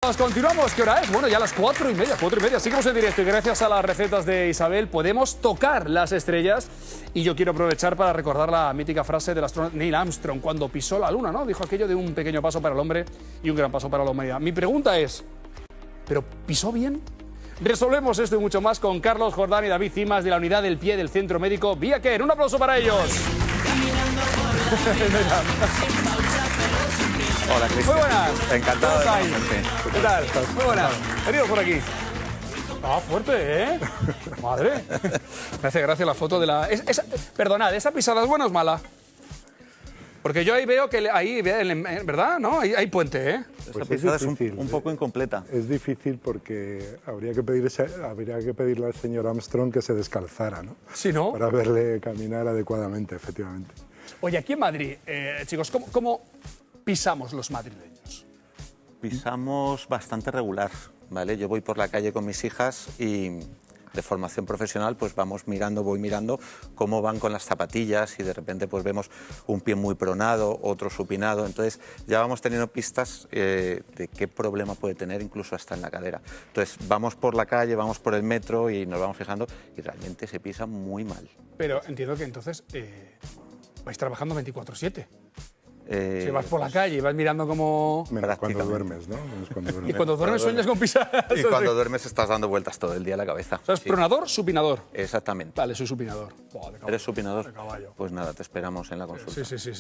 chicos, continuamos. ¿Qué hora es? Bueno, ya las 4:30, 4:30. Seguimos en directo y gracias a las recetas de Isabel podemos tocar las estrellas. Y yo quiero aprovechar para recordar la mítica frase del astronauta Neil Armstrong cuando pisó la Luna, ¿no? Dijo aquello de un pequeño paso para el hombre y un gran paso para la humanidad. Mi pregunta es, ¿pero pisó bien? Resolvemos esto y mucho más con Carlos Jordán y David Cimas de la Unidad del Pie del Centro Médico Vía Care. Un aplauso para ellos. Hola, Cristian. Muy buenas. Encantado de conocerte. ¿Qué tal? Muy buenas. Venido por aquí. Ah, fuerte, ¿eh? Madre. Me hace gracia la foto de la... Perdonad, ¿esa pisada es buena o es mala? Porque yo ahí veo que ahí, ¿verdad? ¿No? Hay puente, ¿eh? Esa pisada es un poco incompleta. Es difícil porque habría que pedirle al señor Armstrong que se descalzara, ¿no? Sí, ¿no? Para verle caminar adecuadamente, efectivamente. Oye, aquí en Madrid, chicos, ¿cómo pisamos los madrileños? Pisamos bastante regular, ¿vale? Yo voy por la calle con mis hijas y de formación profesional pues voy mirando cómo van con las zapatillas y de repente pues vemos un pie muy pronado, otro supinado, entonces ya vamos teniendo pistas de qué problema puede tener incluso hasta en la cadera. Entonces vamos por la calle, vamos por el metro y nos vamos fijando y realmente se pisa muy mal. Pero entiendo que entonces vais trabajando 24/7. Si vas por la calle y vas mirando como... Menos cuando duermes, ¿no? Y cuando duermes sueñas con pisadas. Y cuando duermes estás dando vueltas todo el día a la cabeza. O sea, ¿es pronador, supinador? Exactamente. Vale, soy supinador. ¿Eres supinador? De caballo. Pues nada, te esperamos en la consulta. Sí.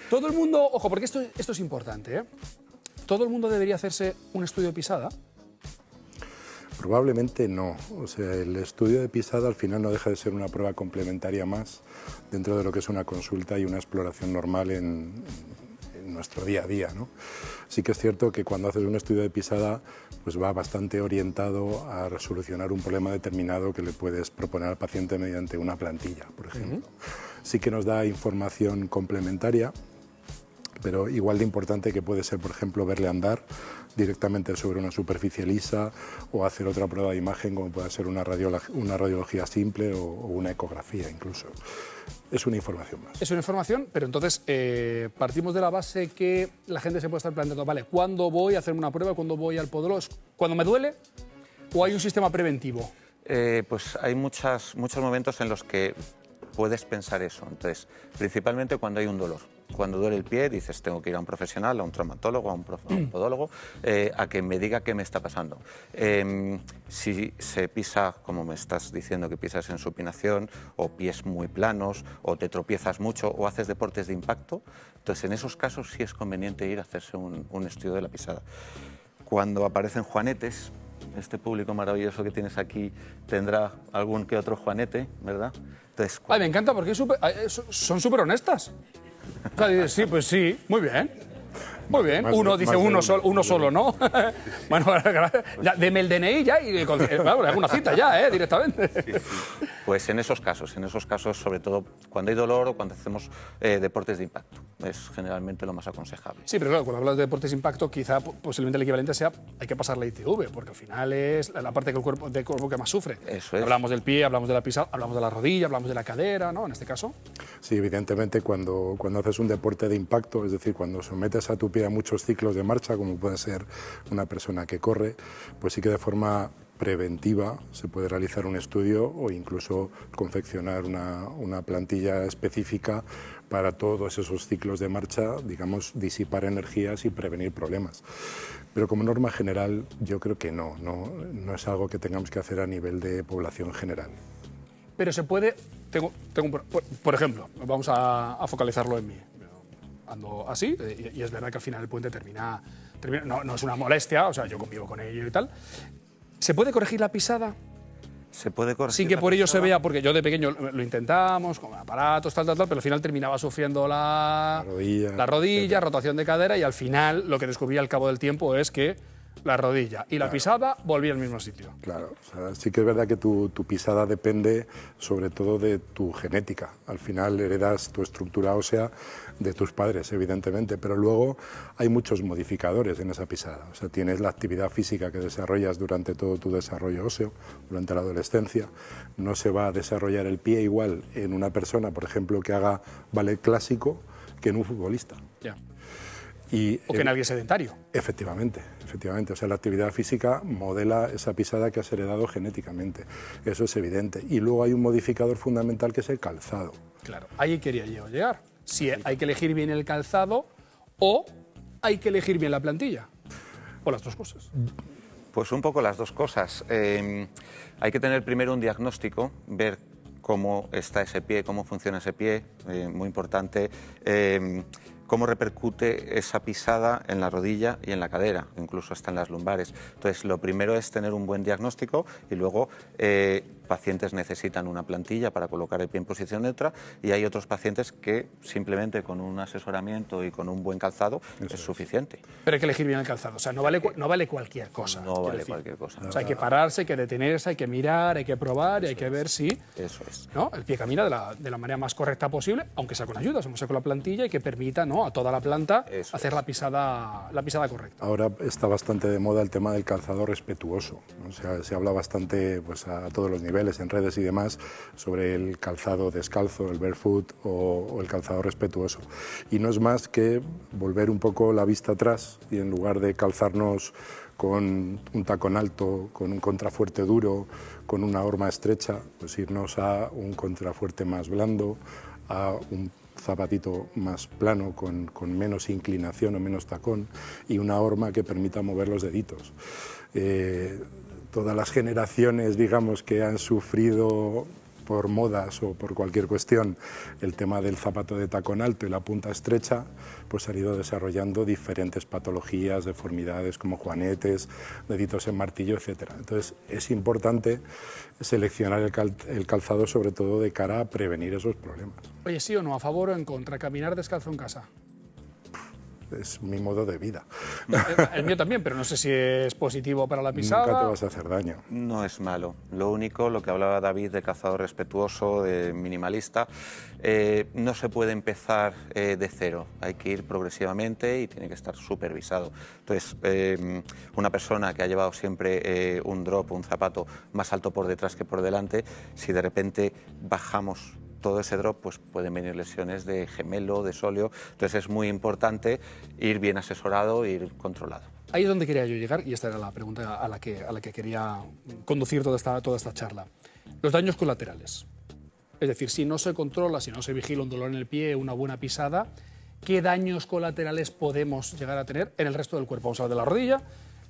Todo el mundo, ojo, porque esto es importante, ¿eh? ¿Todo el mundo debería hacerse un estudio de pisada? Probablemente no. O sea, el estudio de pisada al final no deja de ser una prueba complementaria más dentro de lo que es una consulta y una exploración normal en nuestro día a día, ¿no? Sí que es cierto que cuando haces un estudio de pisada pues va bastante orientado a resolucionar un problema determinado que le puedes proponer al paciente mediante una plantilla, por ejemplo. Sí que nos da información complementaria, pero igual de importante que puede ser, por ejemplo, verle andar directamente sobre una superficie lisa o hacer otra prueba de imagen como puede ser una radiología simple o una ecografía incluso. Es una información más. Es una información, pero entonces partimos de la base que la gente se puede estar planteando, vale, ¿cuándo voy a hacerme una prueba? ¿Cuándo voy al podólogo? ¿Cuándo me duele? ¿O hay un sistema preventivo? Pues hay muchos momentos en los que puedes pensar eso. Entonces, principalmente cuando hay un dolor. Cuando duele el pie, dices, tengo que ir a un profesional, a un traumatólogo, a un podólogo, a que me diga qué me está pasando. Si se pisa, como me estás diciendo, que pisas en supinación, o pies muy planos, o te tropiezas mucho, o haces deportes de impacto, entonces en esos casos sí es conveniente ir a hacerse un estudio de la pisada. Cuando aparecen juanetes, este público maravilloso que tienes aquí tendrá algún que otro juanete, ¿verdad? Entonces, Ay, me encanta porque son súper honestas. O sea, dices, sí, pues sí, muy bien. Muy bien. Uno dice uno solo, ¿no? Bueno, ya, deme el DNI ya y hago una cita ya, directamente. Sí. Pues en esos casos, sobre todo cuando hay dolor o cuando hacemos deportes de impacto, es generalmente lo más aconsejable. Sí, pero claro, cuando hablas de deportes de impacto, quizá posiblemente el equivalente sea hay que pasar la ITV, porque al final es la parte del cuerpo que más sufre. Eso es. Hablamos del pie, hablamos de la pisada, hablamos de la rodilla, hablamos de la cadera, ¿no? En este caso. Sí, evidentemente cuando haces un deporte de impacto, es decir, cuando sometes a tu pie a muchos ciclos de marcha, como puede ser una persona que corre, pues sí que de forma preventiva se puede realizar un estudio o incluso confeccionar una plantilla específica para todos esos ciclos de marcha, digamos, disipar energías y prevenir problemas. Pero como norma general yo creo que no es algo que tengamos que hacer a nivel de población general. Pero se puede, por ejemplo, vamos a focalizarlo en mí. Ando así, y es verdad que al final el puente termina no es una molestia, o sea, yo convivo con ello y tal. ¿Se puede corregir la pisada? Se puede corregir sin que por ello se vea, porque yo de pequeño lo intentamos, con aparatos, tal, pero al final terminaba sufriendo la rodilla, rotación de cadera, y al final lo que descubrí al cabo del tiempo es que la rodilla y la pisada volvían al mismo sitio. Claro, o sea, sí que es verdad que tu pisada depende sobre todo de tu genética. Al final heredas tu estructura ósea de tus padres, evidentemente, pero luego hay muchos modificadores en esa pisada. O sea, tienes la actividad física que desarrollas durante todo tu desarrollo óseo, durante la adolescencia. No se va a desarrollar el pie igual en una persona, por ejemplo, que haga ballet clásico, que en un futbolista. Ya. O que en alguien sedentario. Efectivamente. O sea, la actividad física modela esa pisada que has heredado genéticamente. Eso es evidente. Y luego hay un modificador fundamental que es el calzado. Claro, ahí quería yo llegar. Si hay que elegir bien el calzado o hay que elegir bien la plantilla. O las dos cosas. Pues un poco las dos cosas. Hay que tener primero un diagnóstico, ver cómo está ese pie, cómo funciona ese pie, muy importante, cómo repercute esa pisada en la rodilla y en la cadera, incluso hasta en las lumbares. Entonces, lo primero es tener un buen diagnóstico y luego pacientes necesitan una plantilla para colocar el pie en posición neutra y hay otros pacientes que simplemente con un asesoramiento y con un buen calzado es suficiente. Pero hay que elegir bien el calzado, o sea, no vale cualquier cosa. No vale cualquier cosa. O sea, hay que pararse, hay que detenerse, hay que mirar, hay que probar y hay que ver si ¿no? El pie camina de la manera más correcta posible, aunque sea con ayuda, como sea con la plantilla y que permita, ¿no?, a toda la planta hacer la pisada correcta. Ahora está bastante de moda el tema del calzado respetuoso, ¿no? O sea, se habla bastante, pues, a todos los niveles, en redes y demás, sobre el calzado descalzo, el barefoot o el calzado respetuoso. Y no es más que volver un poco la vista atrás y en lugar de calzarnos con un tacón alto, con un contrafuerte duro, con una horma estrecha, pues irnos a un contrafuerte más blando, a un zapatito más plano, con menos inclinación o menos tacón y una horma que permita mover los deditos. Todas las generaciones, digamos, que han sufrido por modas o por cualquier cuestión el tema del zapato de tacón alto y la punta estrecha, pues han ido desarrollando diferentes patologías, deformidades como juanetes, deditos en martillo, etc. Entonces es importante seleccionar el calzado sobre todo de cara a prevenir esos problemas. Oye, ¿sí o no, a favor o en contra, caminar descalzo en casa? Es mi modo de vida. El mío también, pero no sé si es positivo para la pisada. Nunca te vas a hacer daño. No es malo. Lo único, lo que hablaba David de calzado respetuoso, de minimalista, no se puede empezar de cero. Hay que ir progresivamente y tiene que estar supervisado. Entonces, una persona que ha llevado siempre un drop, un zapato más alto por detrás que por delante, si de repente bajamos todo ese drop, pues pueden venir lesiones de gemelo, de sóleo. Entonces es muy importante ir bien asesorado e ir controlado. Ahí es donde quería yo llegar y esta era la pregunta a la que quería conducir toda esta charla. Los daños colaterales. Es decir, si no se controla, si no se vigila un dolor en el pie, una buena pisada, ¿qué daños colaterales podemos llegar a tener en el resto del cuerpo? Hemos hablado de la rodilla,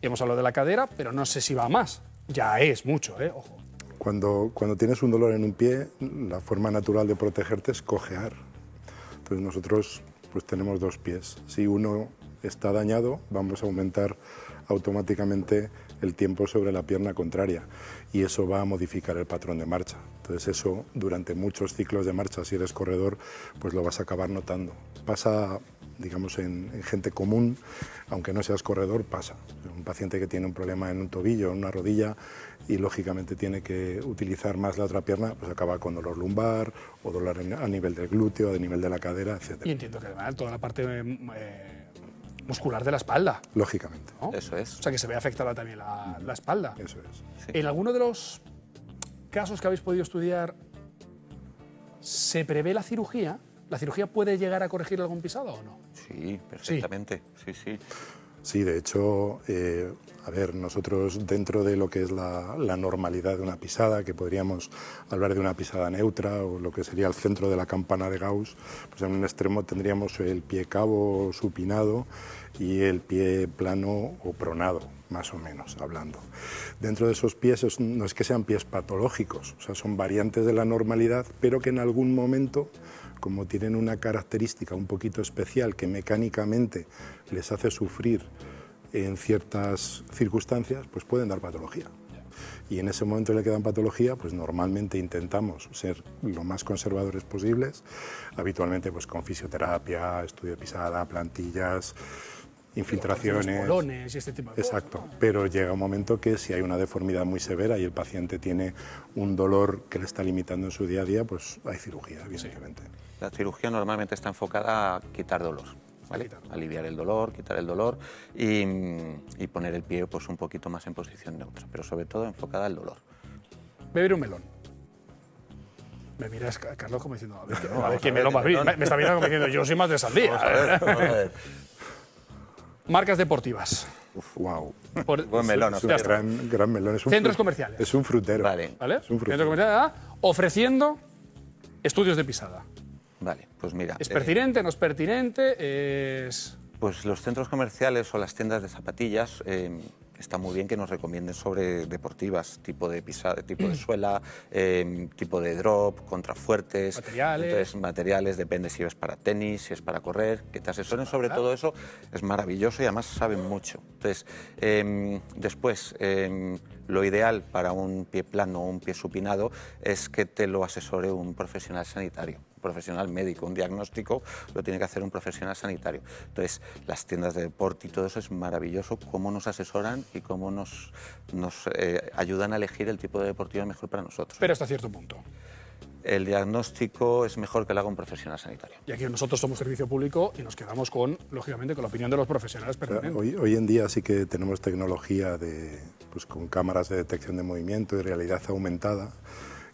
hemos hablado de la cadera, pero no sé si va más. Ya es mucho, ojo. Cuando tienes un dolor en un pie, la forma natural de protegerte es cojear. Entonces nosotros pues tenemos dos pies. Si uno está dañado, vamos a aumentar automáticamente el tiempo sobre la pierna contraria y eso va a modificar el patrón de marcha. Entonces eso durante muchos ciclos de marcha, si eres corredor, pues lo vas a acabar notando. Pasa, digamos, en gente común, aunque no seas corredor, pasa. Un paciente que tiene un problema en un tobillo, en una rodilla, y lógicamente tiene que utilizar más la otra pierna, pues acaba con dolor lumbar o dolor a nivel del glúteo, a nivel de la cadera, etc. Y entiendo que además toda la parte muscular de la espalda. Lógicamente. ¿No? Eso es. O sea que se ve afectada también la espalda. Eso es. Sí. En alguno de los casos que habéis podido estudiar, ¿se prevé la cirugía? ¿La cirugía puede llegar a corregir algún pisado o no? Sí, perfectamente. Sí. Sí, de hecho, a ver, nosotros dentro de lo que es la normalidad de una pisada, que podríamos hablar de una pisada neutra o lo que sería el centro de la campana de Gauss, pues en un extremo tendríamos el pie cabo supinado y el pie plano o pronado, más o menos hablando. Dentro de esos pies no es que sean pies patológicos, o sea, son variantes de la normalidad, pero que en algún momento, como tienen una característica un poquito especial que mecánicamente les hace sufrir en ciertas circunstancias, pues pueden dar patología. Y en ese momento en el que dan patología, pues normalmente intentamos ser lo más conservadores posibles, habitualmente pues con fisioterapia, estudio de pisada, plantillas, infiltraciones, polones y este tipo de cosas. Exacto, pero llega un momento que si hay una deformidad muy severa y el paciente tiene un dolor que le está limitando en su día a día, pues hay cirugía, evidentemente. Sí. La cirugía normalmente está enfocada a quitar dolor, ¿vale? Aliviar el dolor, quitar el dolor y poner el pie pues un poquito más en posición neutra, pero sobre todo enfocada al dolor. Beber un melón. Me miras, Carlos, como diciendo, a ver qué melón va a abrir. Me está mirando como diciendo, yo soy más de sandía. Vamos a ver. Marcas deportivas. Wow. Buen melón. Es un Ya está. gran melón. Es un Centros comerciales. Es un frutero. Vale. ¿Vale? Es un frutero. Centros comerciales, ofreciendo estudios de pisada. Vale, pues mira. ¿Es pertinente, no es pertinente? Es... Pues los centros comerciales o las tiendas de zapatillas está muy bien que nos recomienden sobre deportivas, tipo de pisada, tipo de suela, tipo de drop, contrafuertes, Materiales. Entonces, materiales, depende si es para tenis, si es para correr, que te asesoren sobre todo eso es maravilloso y además saben mucho. Entonces, después, lo ideal para un pie plano o un pie supinado es que te lo asesore un profesional sanitario, un profesional médico, un diagnóstico lo tiene que hacer un profesional sanitario. Entonces, las tiendas de deporte y todo eso es maravilloso, cómo nos asesoran y cómo nos ayudan a elegir el tipo de deportivo mejor para nosotros. Pero hasta cierto punto. El diagnóstico es mejor que lo haga un profesional sanitario. Y aquí nosotros somos servicio público y nos quedamos con, lógicamente, con la opinión de los profesionales O sea, pertinentes. hoy en día sí que tenemos tecnología pues, con cámaras de detección de movimiento y realidad aumentada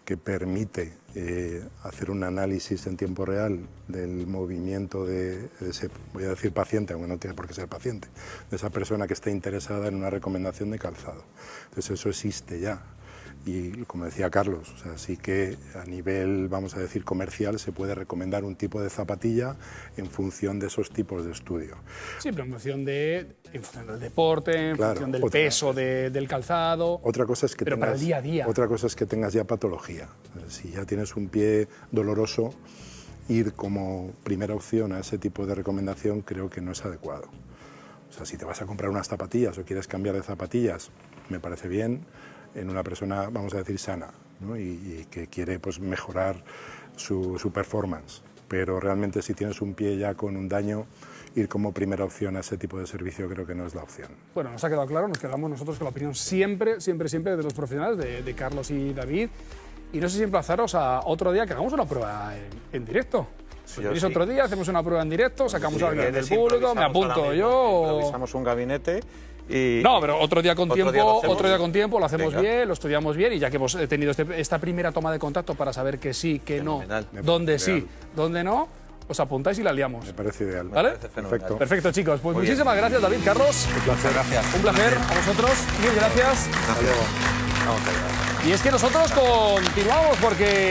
que permite hacer un análisis en tiempo real del movimiento de ese, voy a decir paciente, aunque no tiene por qué ser paciente, de esa persona que está interesada en una recomendación de calzado. Entonces eso existe ya. Y como decía Carlos, o sea, sí que a nivel, vamos a decir, comercial se puede recomendar un tipo de zapatilla en función de esos tipos de estudio. Sí, pero en función del deporte, en Claro, función del otra- peso del calzado. Otra cosa es que Pero para el día a día. Otra cosa es que tengas ya patología. Si ya tienes un pie doloroso, ir como primera opción a ese tipo de recomendación creo que no es adecuado. O sea, si te vas a comprar unas zapatillas o quieres cambiar de zapatillas, me parece bien en una persona, vamos a decir, sana, ¿no? y que quiere pues, mejorar su performance. Pero realmente si tienes un pie ya con un daño, ir como primera opción a ese tipo de servicio creo que no es la opción. Bueno, nos ha quedado claro, nos quedamos nosotros con la opinión siempre de los profesionales, de Carlos y David. Y no sé si emplazaros a otro día que hagamos una prueba en directo. Si Yo queréis sí. otro día, hacemos una prueba en directo, sacamos a alguien del Vienes, público, me improvisamos apunto ahora yo. mismo, o- Improvisamos un gabinete y... No, pero otro día con Otro tiempo, día lo hacemos. otro día con tiempo, lo hacemos Venga. bien, lo estudiamos bien y ya que hemos tenido esta primera toma de contacto para saber que sí, que no, Fenomenal. dónde sí, Ideal. dónde no, os apuntáis y la liamos. Me parece ideal. ¿Vale? parece fenomenal. Perfecto. Perfecto, chicos. Pues Muy bien. muchísimas gracias, David, Carlos. Muchas gracias. Un placer a vosotros. Mil gracias. Hasta luego. Vamos allá. Y es que nosotros continuamos porque...